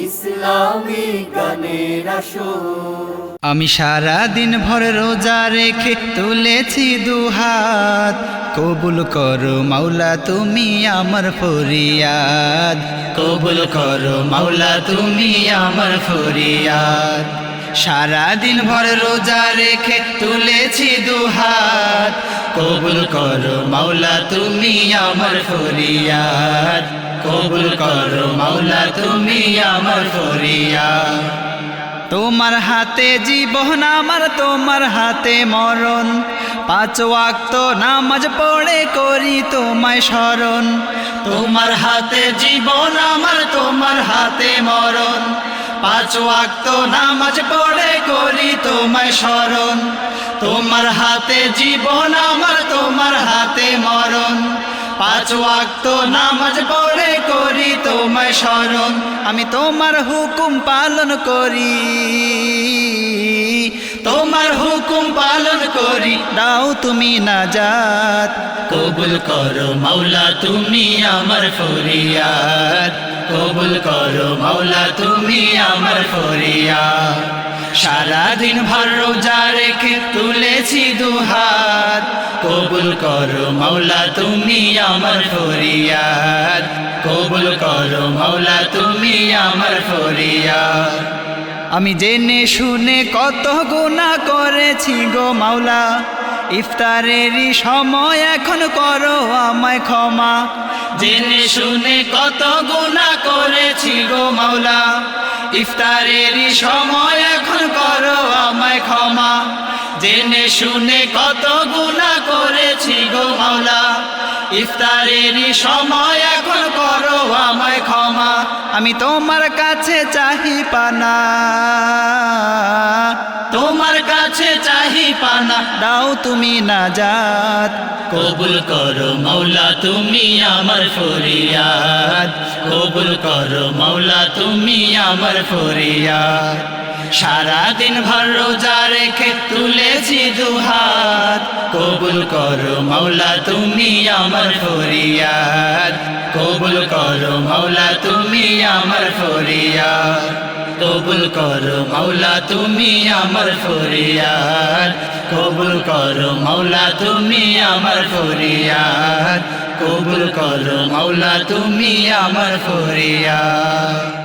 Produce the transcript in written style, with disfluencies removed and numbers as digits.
ইসলামী গানের আসর। আমি সারা দিন ভর রোজা রেখে তুলেছি দুহাত, কবুল করো মাওলা তুমি আমার ফরিয়াদ, কবুল করো মাওলা তুমি আমার ফরিয়াদ। সারা দিন ভর রোজা রেখে তুলেছি দুহাত, কবুল করো মাওলা তুমি আমার ফরিয়াদ, কবুল করো মাওলা তুমি আমার ফরিয়াদ। তোমার হাতে জীবন আমার, তোমার হাতে মরণ, 5 ওয়াক্ত নামাজ পড়ে করি তোমায় স্মরণ। তোমার হাতে জীবন আমার, তোমার হাতে মরণ, 5 ওয়াক্ত নামাজ পড়ে করি তোমায় স্মরণ। তোমার হাতে জীবন আমার, তোমার হাতে মরণ, 5 ওয়াক্ত নামাজ পড়ে করি তোমায় স্মরণ। আমি তোমার হুকুম পালন করি, তোমার হুকুম পালন করি, দাও তুমি নাজাত, কবুল করো মাওলা তুমি আমার ফরিয়াদ, কবুল করো মাওলা তুমি আমার ফরিয়াদ। সারা দিন ভর রোজা রেখে তুলেছি দুহাত, কবুল করো মাওলা তুমি আমার ফরিয়াদ, কবুল করো মাওলা তুমি আমার ফরিয়াদ। আমি জেনে শুনে কত গুনাহ করেছি গো মাওলা, ইফতারেরই সময় এখন করো আমায় ক্ষমা। জেনে শুনে কত গুনাহ করেছি গো মাওলা, ইফতারেরই সময় এখন করো আমায় ক্ষমা। জেনে শুনে কত গুনাহ করেছি গো মাওলা, ইফতারেরই সময় এখন করো আমায় ক্ষমা। আমি তোমার কাছে চাহি পানা, তোমার কাছে চাহি পানা, দাও তুমি নাজাত, কবুল করো মাওলা তুমি আমার ফরিয়াদ, কবুল করো মাওলা তুমি আমার ফরিয়াদ। সারা দিন ভর রোজা রেখে তুলেছি দুহাত, কবুল করো মাওলা তুমি আমার ফরিয়াদ, কবুল করো মাওলা তুমি আমার ফরিয়াদ, কবুল করো মাওলা তুমি আমার ফরিয়াদ, কবুল করো মাওলা তুমি আমার ফরিয়াদ, কবুল করো মাওলা তুমি আমার ফরিয়াদ।